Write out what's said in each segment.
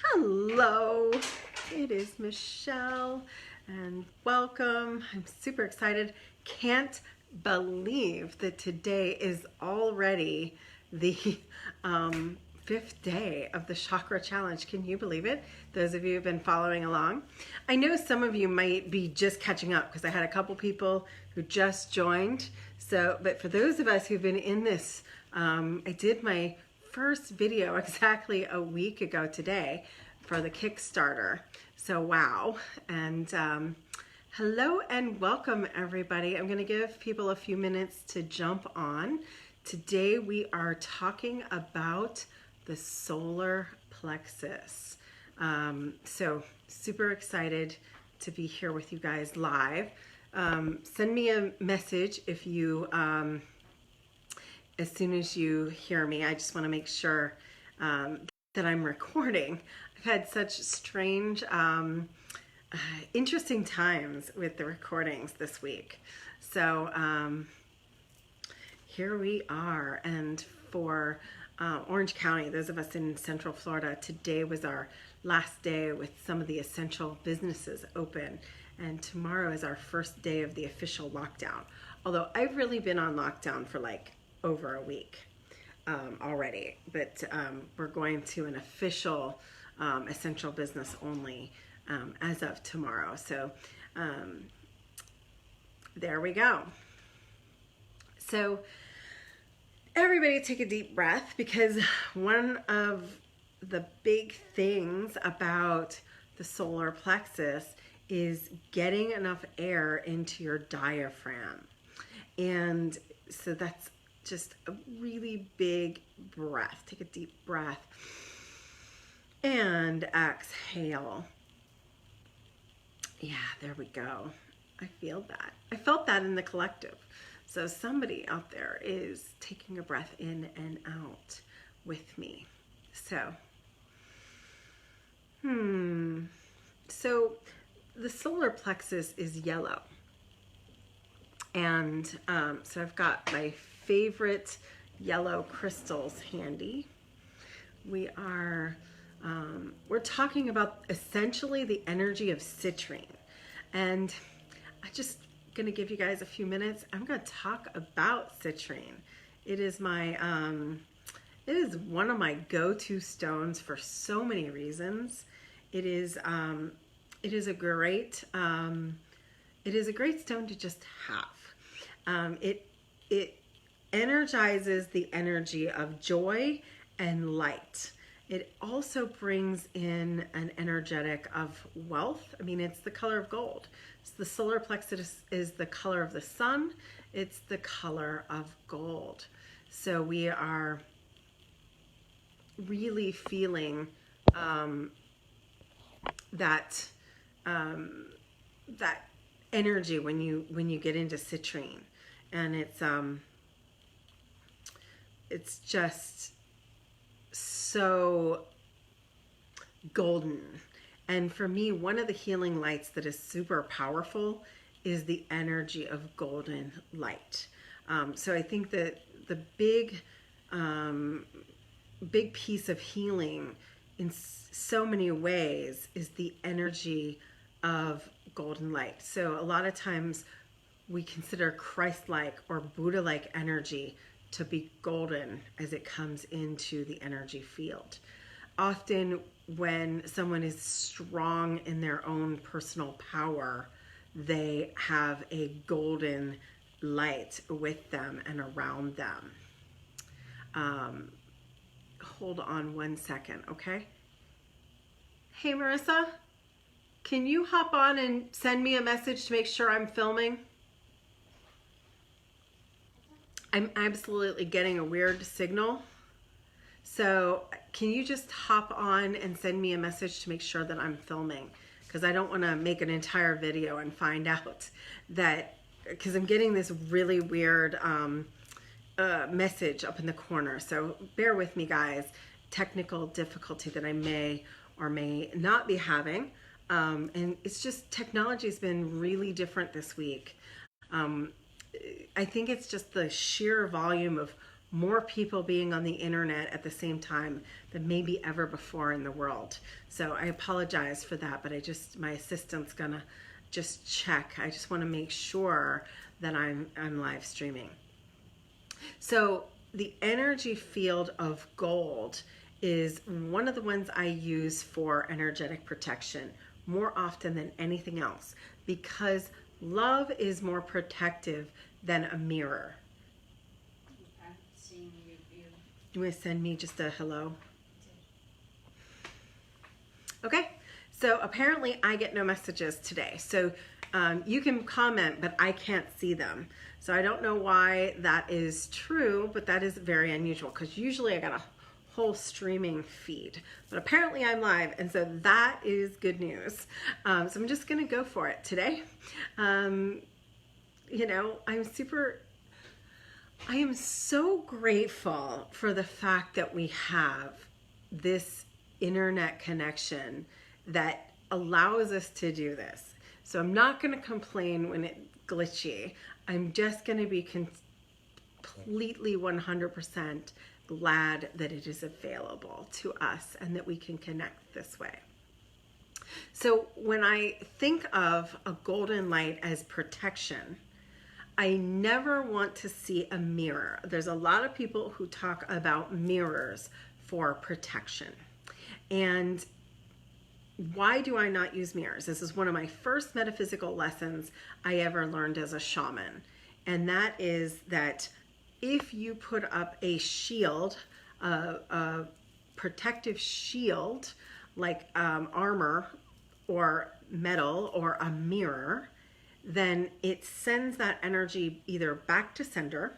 Hello, it is Michelle and welcome. I'm super excited. Can't believe that today is already the fifth day of the chakra challenge. Can you believe it? Those of you who've been following along. I know some of you might be just catching up because I had a couple people who just joined. But for those of us who've been in this, I did my first video exactly a week ago today for the Kickstarter. So wow. And hello and welcome everybody. I'm going to give people a few minutes to jump on. Today we are talking about the solar plexus. So super excited to be here with you guys live. Send me a message if you as soon as you hear me. I just want to make sure that I'm recording. I've had such strange, interesting times with the recordings this week. So here we are. And for Orange County, those of us in Central Florida, today was our last day with some of the essential businesses open. And tomorrow is our first day of the official lockdown. Although I've really been on lockdown for like over a week already, but we're going to an official essential business only as of tomorrow. So there we go. So everybody take a deep breath, because one of the big things about the solar plexus is getting enough air into your diaphragm. And so that's just a really big breath. Take a deep breath and exhale. Yeah, there we go. I feel that. I felt that in the collective. So somebody out there is taking a breath in and out with me. So, So the solar plexus is yellow. And so I've got my favorite yellow crystals handy. We're talking about essentially the energy of citrine. And I'm just going to give you guys a few minutes. I'm going to talk about citrine. It is one of my go-to stones for so many reasons. It is a great stone to just have. It energizes the energy of joy and light. It also brings in an energetic of wealth. I mean, it's the color of gold. So the solar plexus is the color of the sun. It's the color of gold. So we are really feeling that energy when you get into citrine, and it's just so golden. And for me, one of the healing lights that is super powerful is the energy of golden light. So I think that the big piece of healing in so many ways is the energy of golden light. So a lot of times we consider Christ-like or Buddha-like energy to be golden as it comes into the energy field. Often when someone is strong in their own personal power, they have a golden light with them and around them. Hold on one second, okay? Hey, Marissa, can you hop on and send me a message to make sure I'm filming? I'm absolutely getting a weird signal. So can you just hop on and send me a message to make sure that I'm filming? Because I don't want to make an entire video and find out that, because I'm getting this really weird message up in the corner. So bear with me, guys. Technical difficulty that I may or may not be having. And it's just, technology has been really different this week. I think it's just the sheer volume of more people being on the internet at the same time than maybe ever before in the world. So I apologize for that, but my assistant's gonna just check. I just want to make sure that I'm live streaming. So the energy field of gold is one of the ones I use for energetic protection more often than anything else, because love is more protective than a mirror. I'm seeing you. You want to send me just a hello? Okay, so apparently I get no messages today. So you can comment, but I can't see them. So I don't know why that is true, but that is very unusual, because usually I got a whole streaming feed, but apparently I'm live, and so that is good news. So I'm just gonna go for it today. You know, I am so grateful for the fact that we have this internet connection that allows us to do this. So I'm not gonna complain when it's glitchy. I'm just gonna be completely 100% glad that it is available to us and that we can connect this way. So when I think of a golden light as protection, I never want to see a mirror. There's a lot of people who talk about mirrors for protection. And why do I not use mirrors? This is one of my first metaphysical lessons I ever learned as a shaman. And that is that if you put up a shield, a protective shield, like armor or metal or a mirror, then it sends that energy either back to sender,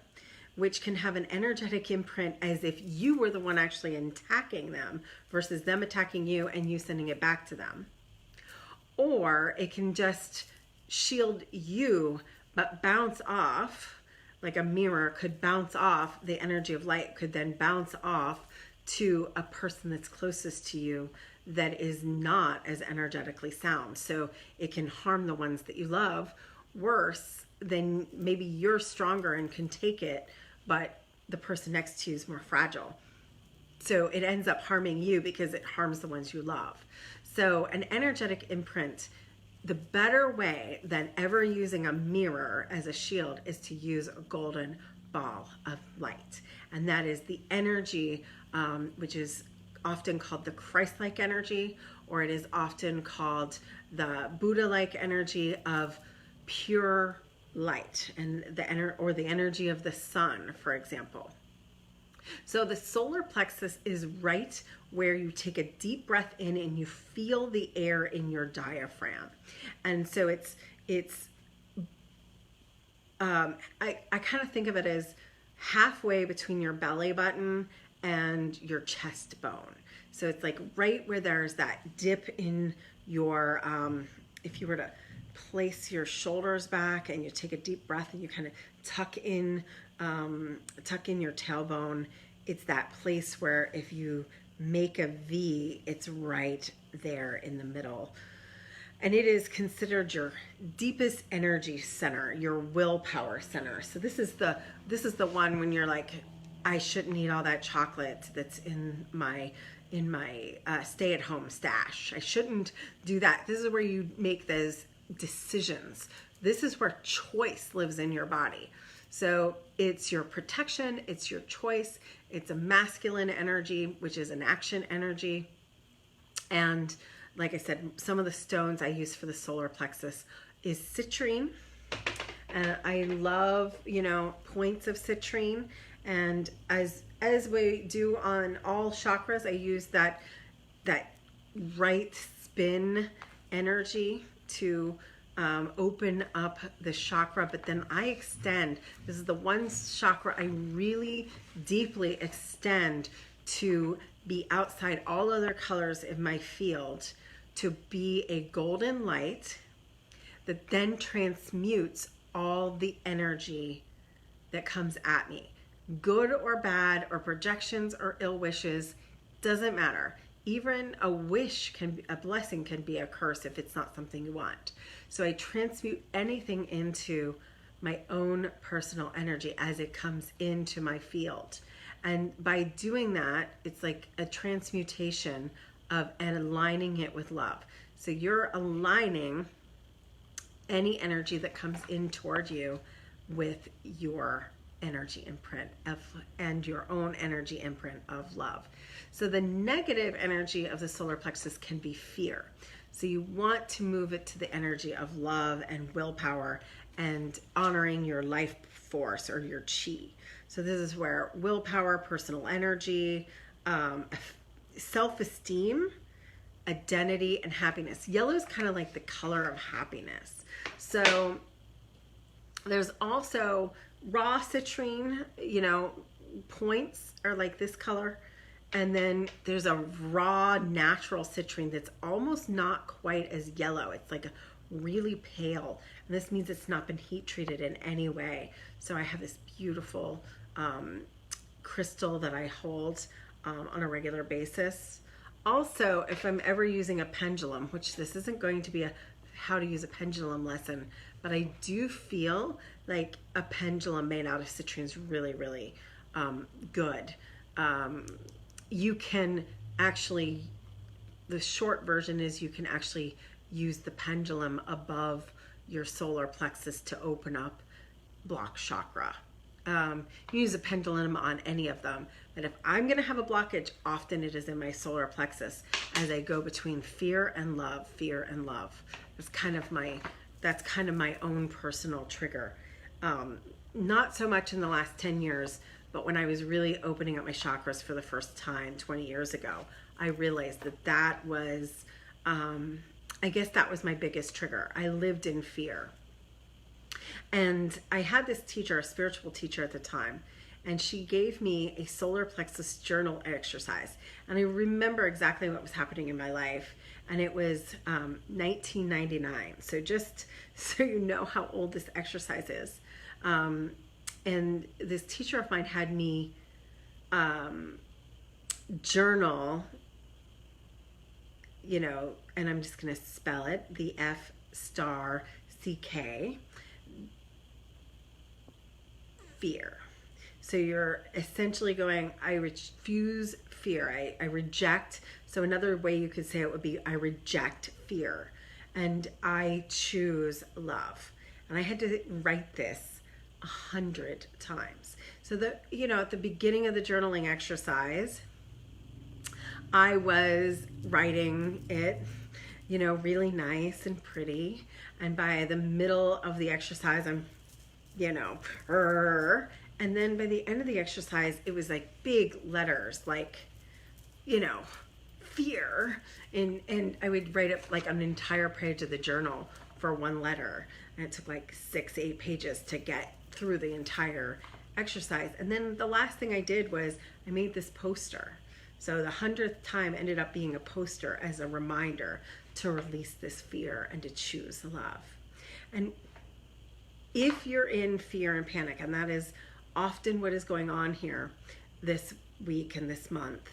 which can have an energetic imprint as if you were the one actually attacking them versus them attacking you and you sending it back to them. Or it can just shield you but bounce off, like a mirror could bounce off, the energy of light could then bounce off to a person that's closest to you that is not as energetically sound. So it can harm the ones that you love worse than maybe you're stronger and can take it, but the person next to you is more fragile. So it ends up harming you because it harms the ones you love. So an energetic imprint, the better way than ever using a mirror as a shield is to use a golden ball of light. And that is the energy, which is often called the Christ-like energy, or it is often called the Buddha-like energy of pure light, and the energy of the sun, for example. So the solar plexus is right where you take a deep breath in and you feel the air in your diaphragm. And so I kind of think of it as halfway between your belly button and your chest bone. So it's like right where there's that dip in your, if you were to place your shoulders back and you take a deep breath and you kind of tuck in your tailbone, it's that place where if you make a V, it's right there in the middle. And it is considered your deepest energy center, your willpower center. So this is the one when you're like, I shouldn't eat all that chocolate that's in my stay-at-home stash. I shouldn't do that. This is where you make those decisions. This is where choice lives in your body. So it's your protection, it's your choice, it's a masculine energy, which is an action energy. And like I said, some of the stones I use for the solar plexus is citrine. And I love, points of citrine. And as we do on all chakras, I use that right spin energy to open up the chakra, but then I extend. This is the one chakra I really deeply extend to be outside all other colors in my field, to be a golden light that then transmutes all the energy that comes at me. Good or bad, or projections or ill wishes, doesn't matter. Even a blessing can be a curse if it's not something you want. So I transmute anything into my own personal energy as it comes into my field. And by doing that, it's like a transmutation of and aligning it with love. So you're aligning any energy that comes in toward you with your energy imprint and your own energy imprint of love. So the negative energy of the solar plexus can be fear. So you want to move it to the energy of love and willpower and honoring your life force or your chi. So this is where willpower, personal energy, self-esteem, identity, and happiness. Yellow is kind of like the color of happiness. So there's also raw citrine, points are like this color. And then there's a raw natural citrine that's almost not quite as yellow. It's like a really pale. And this means it's not been heat treated in any way. So I have this beautiful crystal that I hold on a regular basis. Also, if I'm ever using a pendulum, which this isn't going to be a how to use a pendulum lesson, but I do feel like a pendulum made out of citrine is really, really good. You can actually, the short version is you can actually use the pendulum above your solar plexus to open up block chakra. You use a pendulum on any of them, but if I'm going to have a blockage, often it is in my solar plexus as I go between fear and love, fear and love. That's kind of my own personal trigger. Not so much in the last 10 years, but when I was really opening up my chakras for the first time 20 years ago, I realized that was, I guess that was my biggest trigger. I lived in fear. And I had this teacher, a spiritual teacher at the time, and she gave me a solar plexus journal exercise. And I remember exactly what was happening in my life. And it was 1999. So just so you know how old this exercise is. And this teacher of mine had me journal, and I'm just going to spell it, the F*CK, fear. So you're essentially going, I refuse fear. I reject. So another way you could say it would be, I reject fear and I choose love. And I had to write this 100 times. So at the beginning of the journaling exercise, I was writing it, really nice and pretty. And by the middle of the exercise, I'm, and then by the end of the exercise, it was like big letters, like, fear. And I would write up like an entire page of the journal for one letter. And it took like 6-8 pages to get through the entire exercise. And then the last thing I did was I made this poster. So the 100th time ended up being a poster as a reminder to release this fear and to choose love. And if you're in fear and panic, and that is often what is going on here this week and this month,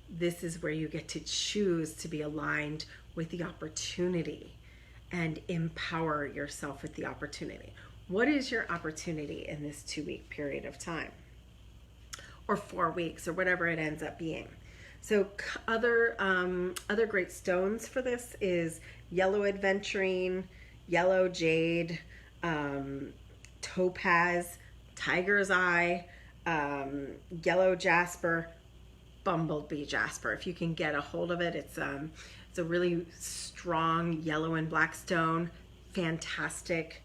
this is where you get to choose to be aligned with the opportunity and empower yourself with the opportunity. What is your opportunity in this 2-week period of time? Or 4 weeks, or whatever it ends up being. So other great stones for this is yellow aventurine, yellow jade, topaz, tiger's eye, yellow jasper, bumblebee jasper. If you can get a hold of it, it's a really strong yellow and black stone, fantastic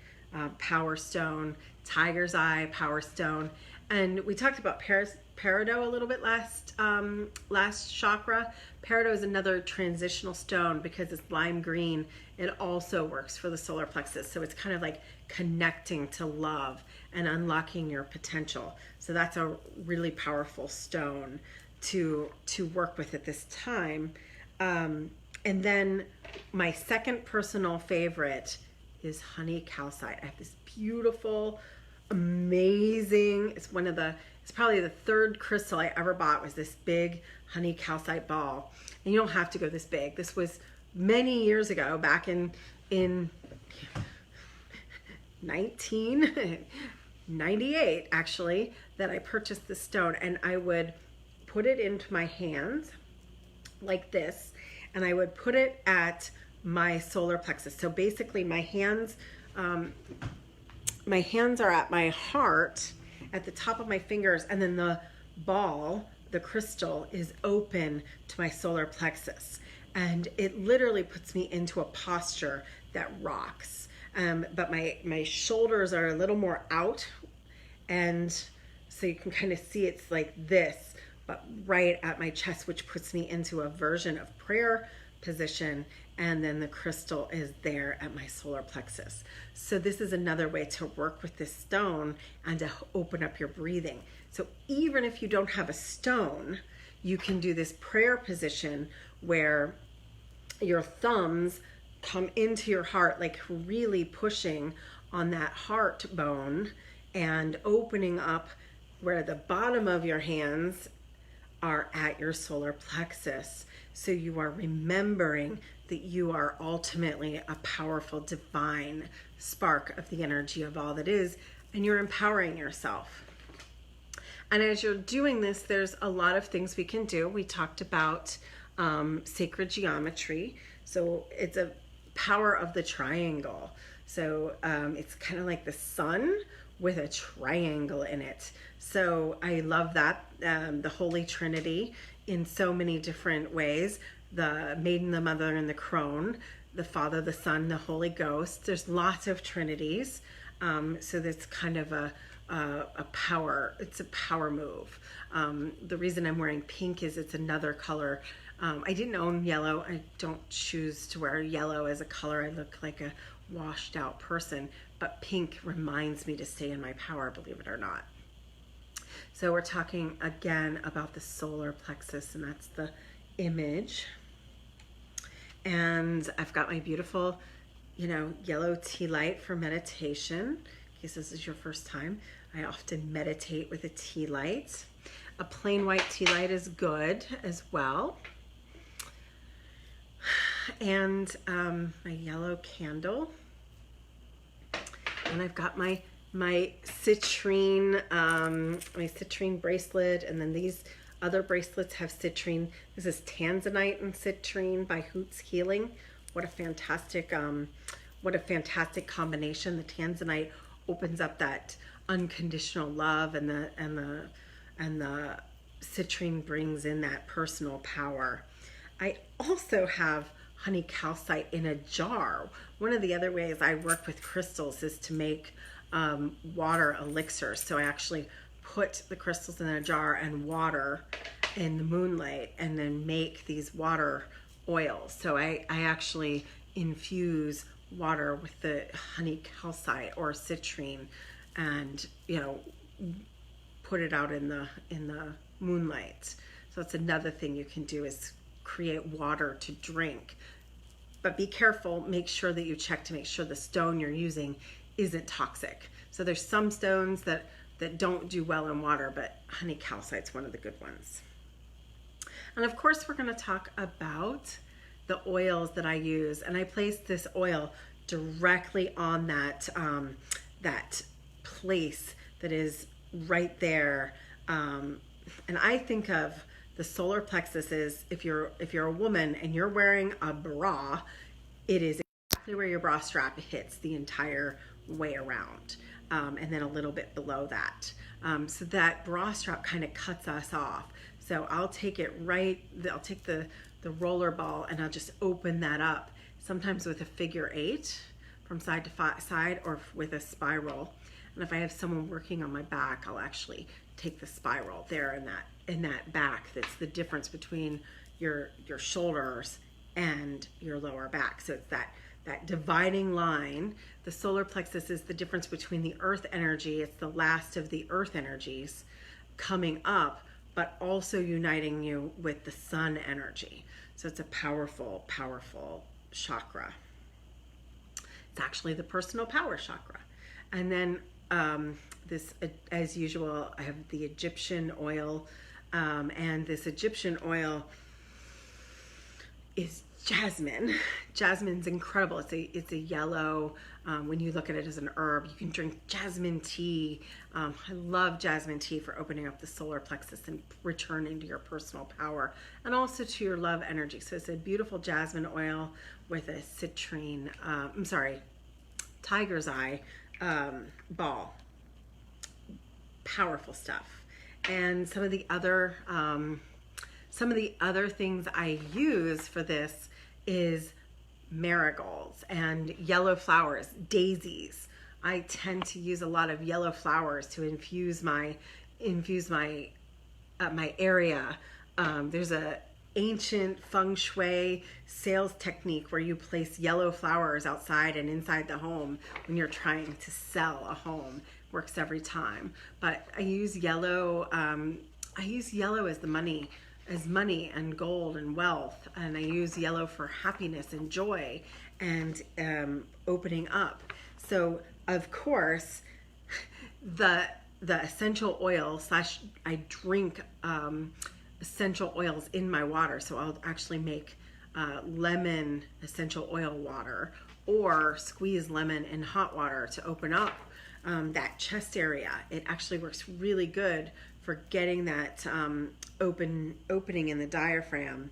power stone, tiger's eye, power stone. And we talked about peridot a little bit last chakra. Peridot is another transitional stone because it's lime green. It also works for the solar plexus. So it's kind of like connecting to love and unlocking your potential. So that's a really powerful stone to work with at this time. And then my second personal favorite is honey calcite. I have this beautiful, amazing, it's probably the third crystal I ever bought was this big honey calcite ball. And you don't have to go this big. This was many years ago, back in 1998 actually, that I purchased this stone, and I would put it into my hands like this, and I would put it at my solar plexus. So basically my hands are at my heart, at the top of my fingers, and then the ball, the crystal, is open to my solar plexus. And it literally puts me into a posture that rocks. But my shoulders are a little more out, and so you can kind of see it's like this, but right at my chest, which puts me into a version of prayer position, and then the crystal is there at my solar plexus. So this is another way to work with this stone and to open up your breathing. So even if you don't have a stone, you can do this prayer position where your thumbs come into your heart, like really pushing on that heart bone and opening up where the bottom of your hands are at your solar plexus. So you are remembering that you are ultimately a powerful divine spark of the energy of all that is, and you're empowering yourself. And as you're doing this, there's a lot of things we can do. We talked about sacred geometry. So it's a power of the triangle. So it's kind of like the sun with a triangle in it. So I love that, the Holy Trinity in so many different ways. The Maiden, the Mother, and the Crone, the Father, the Son, the Holy Ghost. There's lots of trinities. So that's kind of a power, it's a power move. The reason I'm wearing pink is it's another color. I didn't own yellow. I don't choose to wear yellow as a color. I look like a washed out person, but pink reminds me to stay in my power, believe it or not. So we're talking again about the solar plexus, and that's the image. And I've got my beautiful, yellow tea light for meditation. In case this is your first time, I often meditate with a tea light. A plain white tea light is good as well. And my yellow candle. And I've got my citrine, bracelet, and then these other bracelets have citrine. This is tanzanite and citrine by Hoots Healing. What a fantastic combination. The tanzanite opens up that unconditional love, and the citrine brings in that personal power. I also have honey calcite in a jar. One of the other ways I work with crystals is to make water elixirs. So I actually put the crystals in a jar and water in the moonlight, and then make these water oils. So I actually infuse water with the honey calcite or citrine, and put it out in the moonlight. So that's another thing you can do, is create water to drink. But be careful, make sure that you check to make sure the stone you're using isn't toxic. So there's some stones that don't do well in water, but honey calcite's one of the good ones. And of course, we're going to talk about the oils that I use, and I place this oil directly on that place that is right there. And I think of the solar plexus is, if you're a woman and you're wearing a bra, it is exactly where your bra strap hits the entire way around, and then a little bit below that. So that bra strap kind of cuts us off. So I'll take the roller ball, and I'll just open that up, sometimes with a figure 8 from side to side, or with a spiral. And if I have someone working on my back, I'll actually take the spiral there in that back. That's the difference between your shoulders and your lower back. So it's that dividing line. The solar plexus is the difference between the earth energy. It's the last of the earth energies coming up, but also uniting you with the sun energy. So it's a powerful, powerful chakra. It's actually the personal power chakra. And then this, as usual, I have the Egyptian oil, and this Egyptian oil is jasmine. Jasmine's incredible. It's a yellow. When you look at it as an herb, you can drink jasmine tea. I love jasmine tea for opening up the solar plexus and returning to your personal power and also to your love energy. So it's a beautiful jasmine oil with a citrine. Tiger's eye ball. Powerful stuff. And some of the other things I use for this is marigolds and yellow flowers, daisies. I tend to use a lot of yellow flowers to infuse my my area. There's a ancient feng shui sales technique where you place yellow flowers outside and inside the home when you're trying to sell a home. Works every time. But I use yellow. I use yellow as money and gold and wealth, and I use yellow for happiness and joy and opening up. So of course, the essential oil / I drink essential oils in my water. So I'll actually make lemon essential oil water or squeeze lemon in hot water to open up that chest area. It actually works really good for getting that opening in the diaphragm.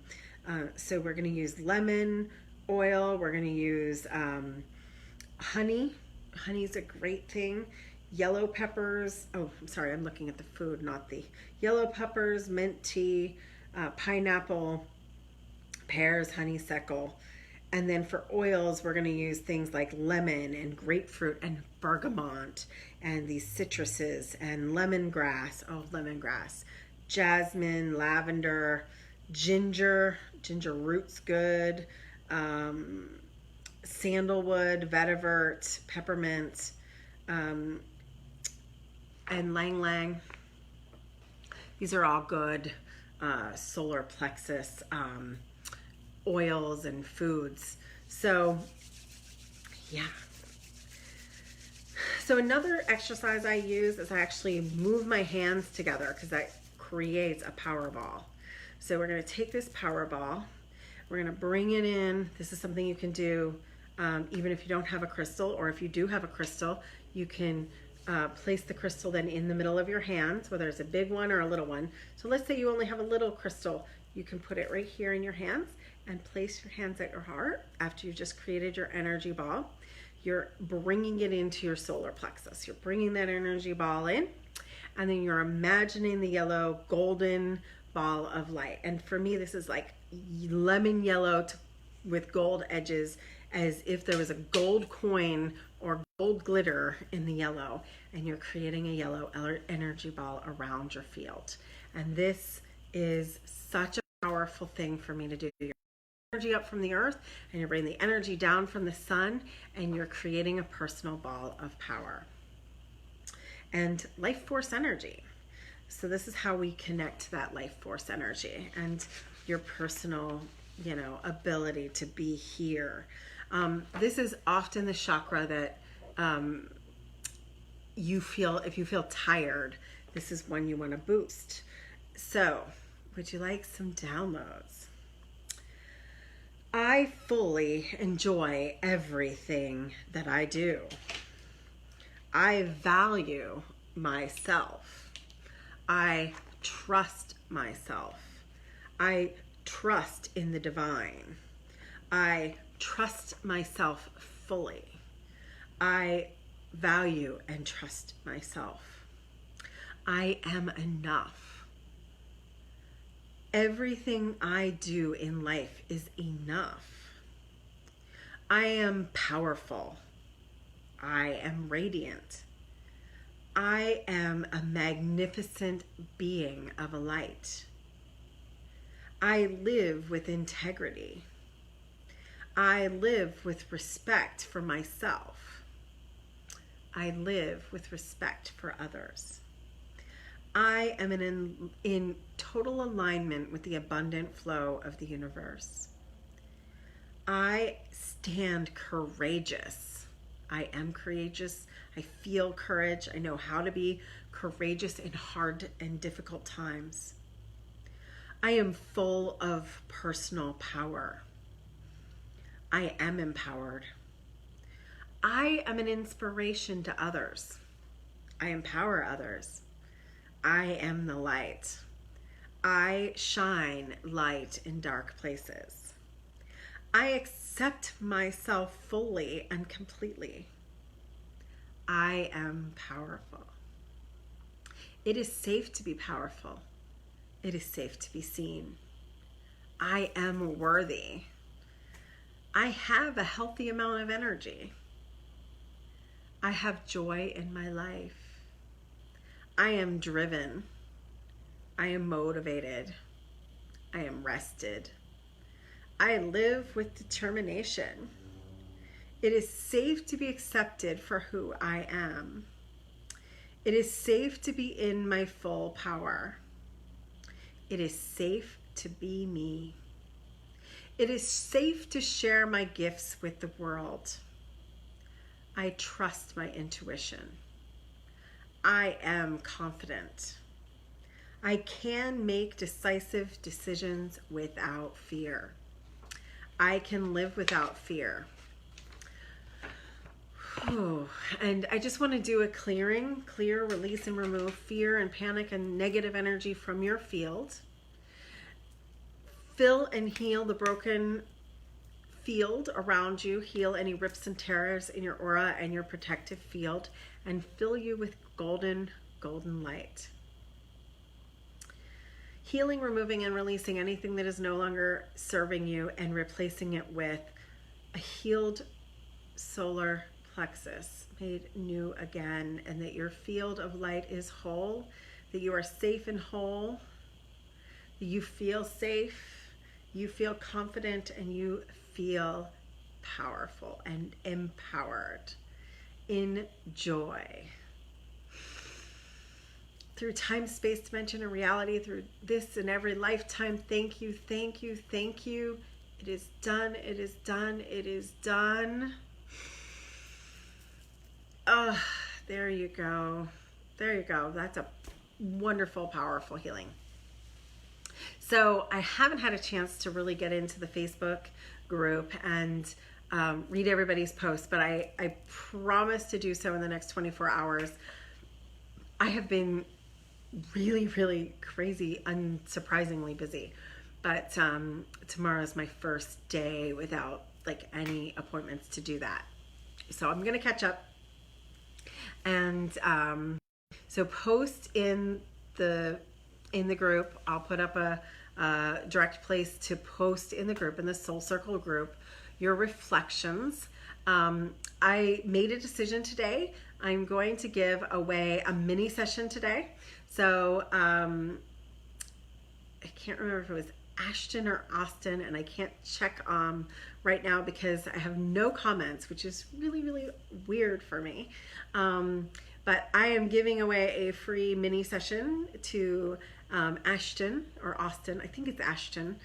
So we're going to use lemon oil. We're going to use honey. Honey is a great thing. Yellow peppers. Oh, I'm sorry. I'm looking at the food, not the yellow peppers, mint tea, pineapple, pears, honeysuckle. And then for oils, we're going to use things like lemon and grapefruit and bergamot and these citruses and lemongrass. Oh, lemongrass. Jasmine, lavender, ginger. Ginger root's good. Sandalwood, vetiver, peppermint, and ylang ylang. These are all good solar plexus oils and foods. So yeah. So another exercise I use is I actually move my hands together because that creates a power ball. So we're going to take this power ball, we're going to bring it in. This is something you can do even if you don't have a crystal, or if you do have a crystal, you can place the crystal then in the middle of your hands, whether it's a big one or a little one. So let's say you only have a little crystal, you can put it right here in your hands and place your hands at your heart after you've just created your energy ball. You're bringing it into your solar plexus. You're bringing that energy ball in, and then you're imagining the yellow golden ball of light. And for me, this is like lemon yellow with gold edges, as if there was a gold coin or gold glitter in the yellow, and you're creating a yellow energy ball around your field. And this is such a powerful thing for me to do. You're energy up from the earth, and you're bringing the energy down from the sun, and you're creating a personal ball of power and life force energy. So this is how we connect to that life force energy and your personal, ability to be here. This is often the chakra that you feel, if you feel tired, this is one you want to boost. So would you like some downloads? I fully enjoy everything that I do. I value myself. I trust myself. I trust in the divine. I trust myself fully. I value and trust myself. I am enough. Everything I do in life is enough. I am powerful. I am radiant. I am a magnificent being of a light. I live with integrity. I live with respect for myself. I live with respect for others. I am in total alignment with the abundant flow of the universe. I stand courageous. I am courageous. I feel courage. I know how to be courageous in hard and difficult times. I am full of personal power. I am empowered. I am an inspiration to others. I empower others. I am the light. I shine light in dark places. I accept myself fully and completely. I am powerful. It is safe to be powerful. It is safe to be seen. I am worthy. I have a healthy amount of energy. I have joy in my life. I am driven. I am motivated. I am rested. I live with determination. It is safe to be accepted for who I am. It is safe to be in my full power. It is safe to be me. It is safe to share my gifts with the world. I trust my intuition. I am confident. I can make decisive decisions without fear. I can live without fear. Oh, and I just want to do a clearing, clear, release, and remove fear and panic and negative energy from your field. Fill and heal the broken field around you. Heal any rips and tears in your aura and your protective field, and fill you with golden light. Healing, removing, and releasing anything that is no longer serving you and replacing it with a healed solar plexus, made new again, and that your field of light is whole, that you are safe and whole, that you feel safe, you feel confident, and you feel powerful and empowered. Enjoy. Through time, space, dimension, and reality, through this and every lifetime, thank you, thank you, thank you. It is done, it is done, it is done. Oh, there you go. There you go. That's a wonderful, powerful healing. So I haven't had a chance to really get into the Facebook group and read everybody's posts, but I promise to do so in the next 24 hours. I have been really, really crazy, unsurprisingly busy, but tomorrow is my first day without like any appointments to do that. So I'm going to catch up. And so post in the group. I'll put up a direct place to post in the group, in the Soul Circle group, your reflections. I made a decision today. I'm going to give away a mini session today. So I can't remember if it was Ashton or Austin, and I can't check right now because I have no comments, which is really, really weird for me. But I am giving away a free mini session to Ashton or Austin, I think it's Ashton,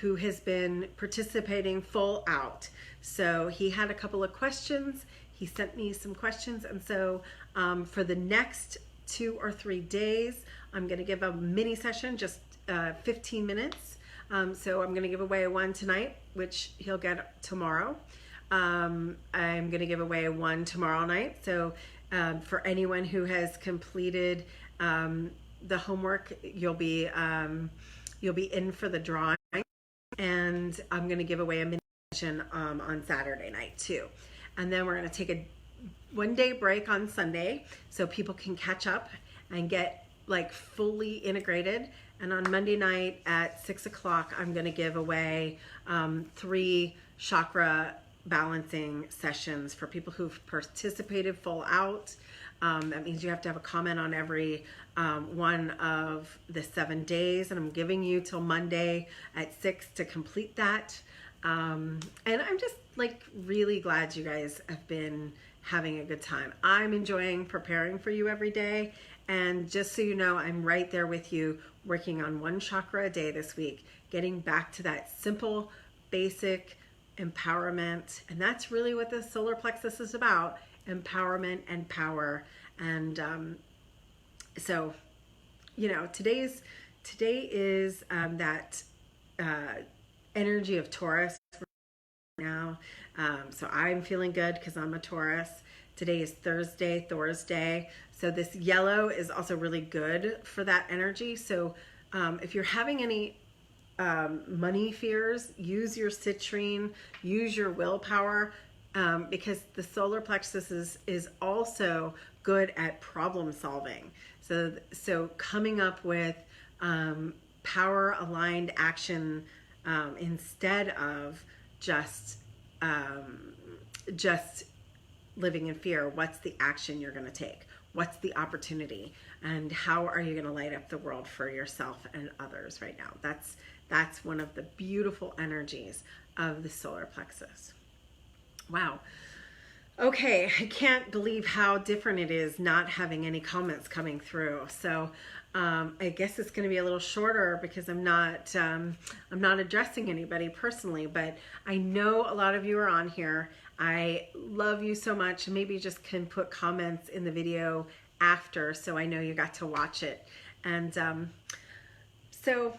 who has been participating full out. So he had a couple of questions. He sent me some questions. And so for the next 2 or 3 days, I'm going to give a mini session, just 15 minutes. So I'm going to give away one tonight, which he'll get tomorrow. I'm going to give away one tomorrow night. So for anyone who has completed the homework, you'll be in for the drawing. And I'm going to give away a mini session on Saturday night too. And then we're going to take a 1-day break on Sunday so people can catch up and get like fully integrated. And on Monday night at 6 o'clock, I'm going to give away 3 chakra balancing sessions for people who've participated full out. That means you have to have a comment on every one of the 7 days, and I'm giving you till Monday at 6 to complete that. And I'm just like really glad you guys have been having a good time. I'm enjoying preparing for you every day. And just so you know, I'm right there with you, working on 1 chakra a day this week, getting back to that simple, basic empowerment. And that's really what the solar plexus is about: empowerment and power. And so, you know, today is that energy of Taurus. now. So I'm feeling good because I'm a Taurus. Today is Thursday, Thor's Day. So this yellow is also really good for that energy. So if you're having any money fears, use your citrine, use your willpower, because the solar plexus is also good at problem solving. So coming up with power aligned action instead of just living in fear. What's the action you're going to take? What's the opportunity? And how are you going to light up the world for yourself and others right now? That's one of the beautiful energies of the solar plexus. Wow. Okay, I can't believe how different it is not having any comments coming through. So I guess it's going to be a little shorter because I'm not addressing anybody personally, but I know a lot of you are on here. I love you so much. Maybe you just can put comments in the video after so I know you got to watch it. And so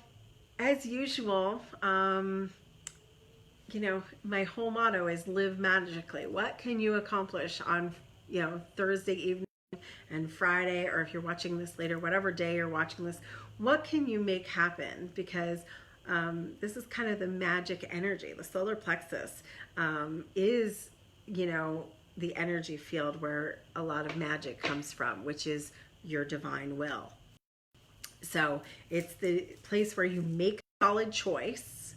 as usual, you know, my whole motto is live magically. What can you accomplish on, you know, Thursday evening and Friday, or if you're watching this later, whatever day you're watching this, what can you make happen? Because this is kind of the magic energy. The solar plexus is, you know, the energy field where a lot of magic comes from, which is your divine will. So it's the place where you make a solid choice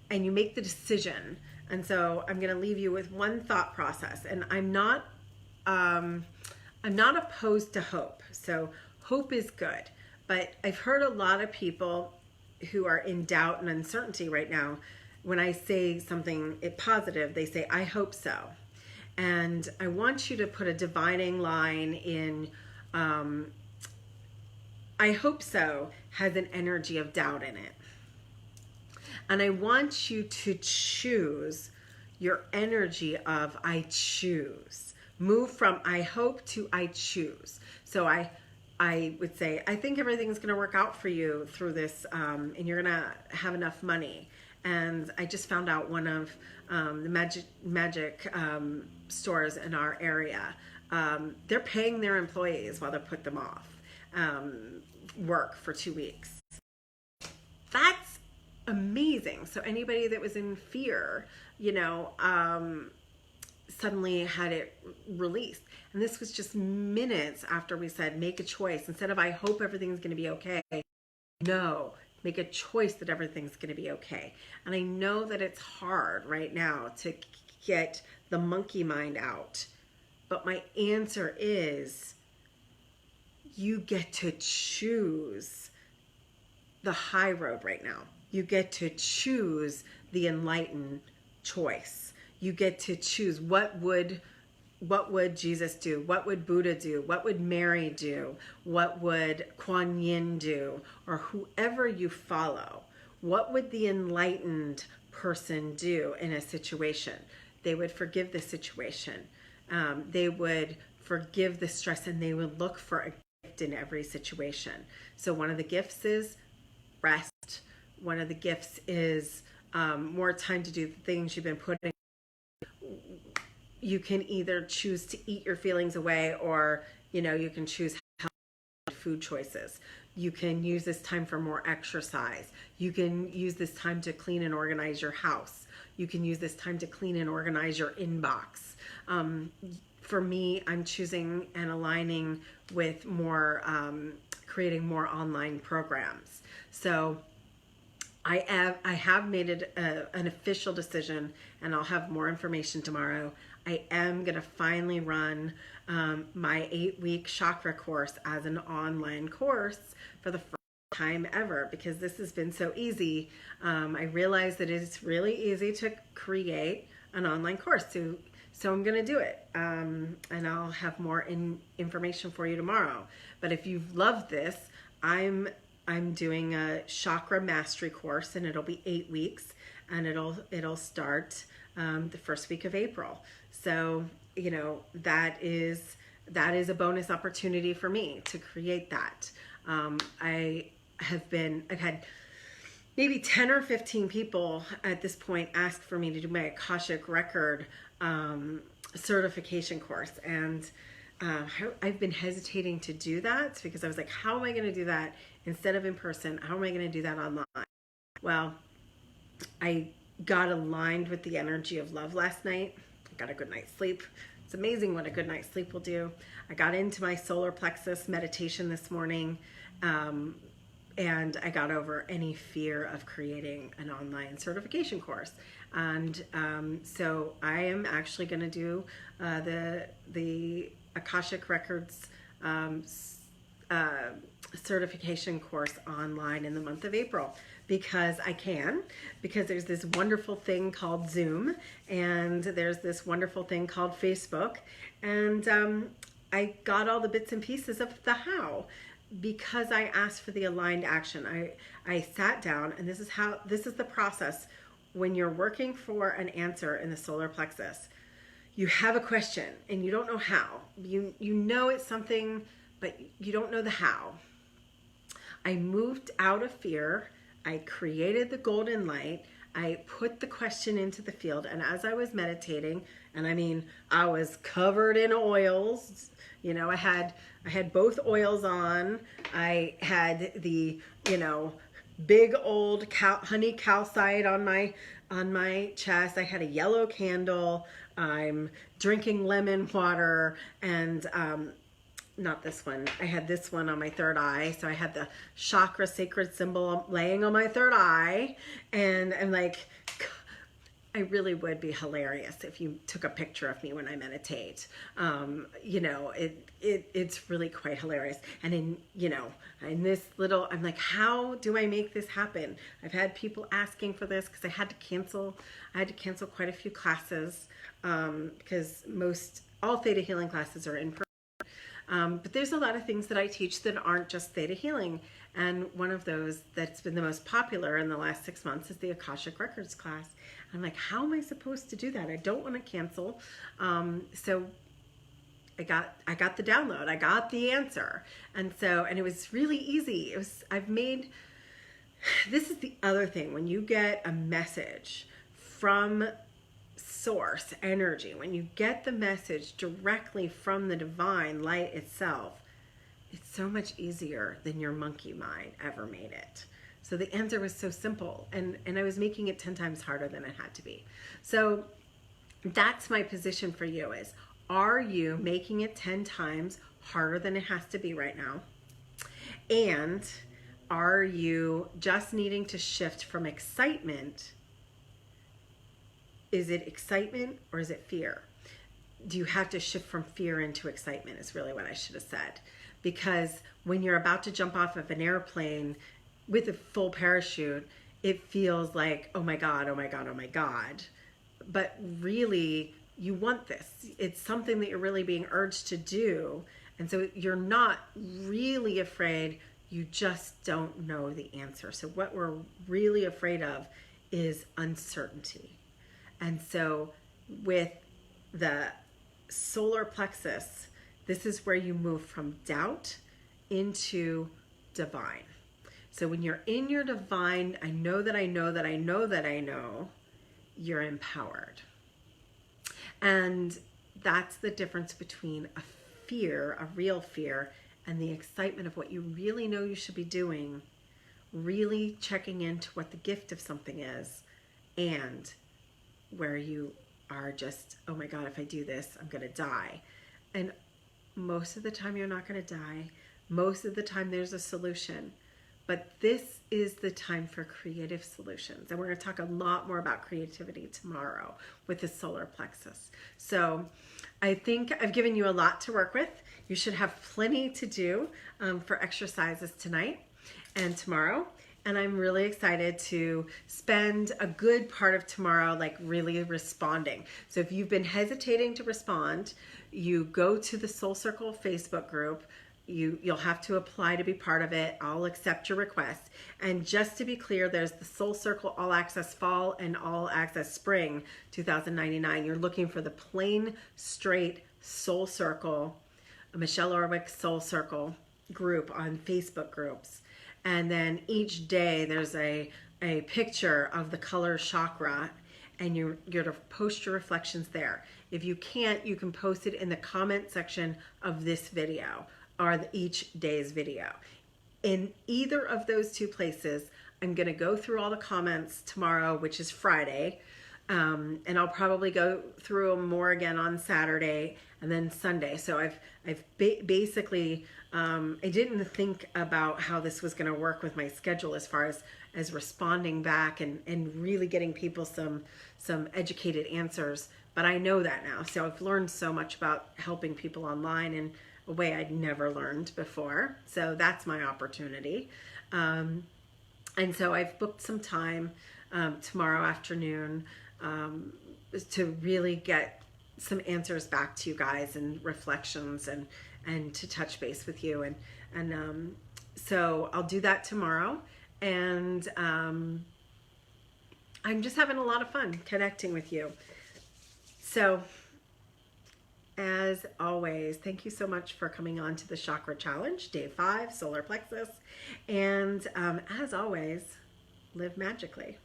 and you make the decision. And so I'm going to leave you with one thought process. And I'm not opposed to hope. So hope is good. But I've heard a lot of people who are in doubt and uncertainty right now. When I say something positive, they say, I hope so. And I want you to put a dividing line in, I hope so has an energy of doubt in it. And I want you to choose your energy of I choose. Move from I hope to I choose. So I would say, I think everything's going to work out for you through this, and you're going to have enough money. And I just found out one of the magic stores in our area, they're paying their employees while they put them off work for 2 weeks. That's amazing. So anybody that was in fear, you know, suddenly had it released. And this was just minutes after we said, make a choice. Instead of, I hope everything's going to be okay. No, make a choice that everything's going to be okay. And I know that it's hard right now to get the monkey mind out. But my answer is, you get to choose the high road right now. You get to choose the enlightened choice. You get to choose what would Jesus do? What would Buddha do? What would Mary do? What would Kuan Yin do? Or whoever you follow, what would the enlightened person do in a situation? They would forgive the situation. They would forgive the stress, and they would look for a gift in every situation. So one of the gifts is rest. One of the gifts is more time to do the things you've been putting. You can either choose to eat your feelings away, or, you know, you can choose healthy food choices. You can use this time for more exercise. You can use this time to clean and organize your house. You can use this time to clean and organize your inbox. For me, I'm choosing and aligning with more, creating more online programs. So I have made it an official decision, and I'll have more information tomorrow. I am going to finally run my 8-week chakra course as an online course for the first time ever, because this has been so easy. I realized that it's really easy to create an online course. So I'm going to do it, and I'll have more information for you tomorrow. But if you've loved this, I'm doing a chakra mastery course, and it'll be 8 weeks, and it'll start the first week of April. So, you know, that is a bonus opportunity for me to create that. I've had maybe 10 or 15 people at this point asked for me to do my Akashic Record certification course. And I've been hesitating to do that because I was like, how am I going to do that instead of in person? How am I going to do that online? Well, I got aligned with the energy of love last night. I got a good night's sleep. It's amazing what a good night's sleep will do. I got into my solar plexus meditation this morning, and I got over any fear of creating an online certification course. And so I am actually going to do the Akashic Records certification course online in the month of April, because I can, because there's this wonderful thing called Zoom, and there's this wonderful thing called Facebook, and I got all the bits and pieces of the how, because I asked for the aligned action. I sat down, and this is the process when you're working for an answer in the solar plexus. You have a question and you don't know how. You know it's something, but you don't know the how. I moved out of fear. I created the golden light. I put the question into the field, and as I was meditating, and I mean, I was covered in oils. You know, I had both oils on. I had the, big old honey calcite on my chest. I had a yellow candle. I'm drinking lemon water, and not this one. I had this one on my third eye. So I had the chakra sacred symbol laying on my third eye. And I'm like, I really would be hilarious if you took a picture of me when I meditate. It's really quite hilarious. And in this little, I'm like, how do I make this happen? I've had people asking for this because I had to cancel quite a few classes, because all theta healing classes are in person. But there's a lot of things that I teach that aren't just theta healing. And one of those that's been the most popular in the last 6 months is the Akashic Records class. I'm like, how am I supposed to do that? I don't want to cancel. So I got the download. I got the answer. And it was really easy. This is the other thing. When you get a message from source energy, when you get the message directly from the divine light itself, it's so much easier than your monkey mind ever made it. So the answer was so simple, and I was making it 10 times harder than it had to be. So that's my position for you is, are you making it 10 times harder than it has to be right now? And are you just needing to shift from excitement? Is it excitement or is it fear? Do you have to shift from fear into excitement is really what I should have said. Because when you're about to jump off of an airplane with a full parachute, it feels like, oh my God, oh my God, oh my God. But really, you want this. It's something that you're really being urged to do. And so you're not really afraid. You just don't know the answer. So what we're really afraid of is uncertainty. And so with the solar plexus, this is where you move from doubt into divine. So when you're in your divine, I know that I know that I know that I know, you're empowered. And that's the difference between a fear, a real fear, and the excitement of what you really know you should be doing, really checking into what the gift of something is, and where you are just, oh my God, if I do this, I'm going to die. And most of the time you're not going to die. Most of the time there's a solution. But this is the time for creative solutions. And we're going to talk a lot more about creativity tomorrow with the solar plexus. So I think I've given you a lot to work with. You should have plenty to do for exercises tonight and tomorrow. And I'm really excited to spend a good part of tomorrow like really responding. So if you've been hesitating to respond, you go to the Soul Circle Facebook group. You'll have to apply to be part of it. I'll accept your request. And just to be clear, there's the Soul Circle All Access Fall and All Access Spring 2099. You're looking for the plain, straight Soul Circle, Michelle Orwick Soul Circle group on Facebook groups. And then each day there's a a picture of the color chakra, and you're to post your reflections there. If you can't, you can post it in the comment section of this video or each day's video. In either of those two places, I'm going to go through all the comments tomorrow, which is Friday, and I'll probably go through them more again on Saturday and then Sunday. So I've basically I didn't think about how this was going to work with my schedule as far as responding back and really getting people some educated answers. But I know that now. So I've learned so much about helping people online in a way I'd never learned before. So that's my opportunity. And so I've booked some time tomorrow afternoon to really get some answers back to you guys and reflections and to touch base with you. And so I'll do that tomorrow. And I'm just having a lot of fun connecting with you. So as always, thank you so much for coming on to the Chakra Challenge, Day 5, Solar Plexus. And as always, live magically.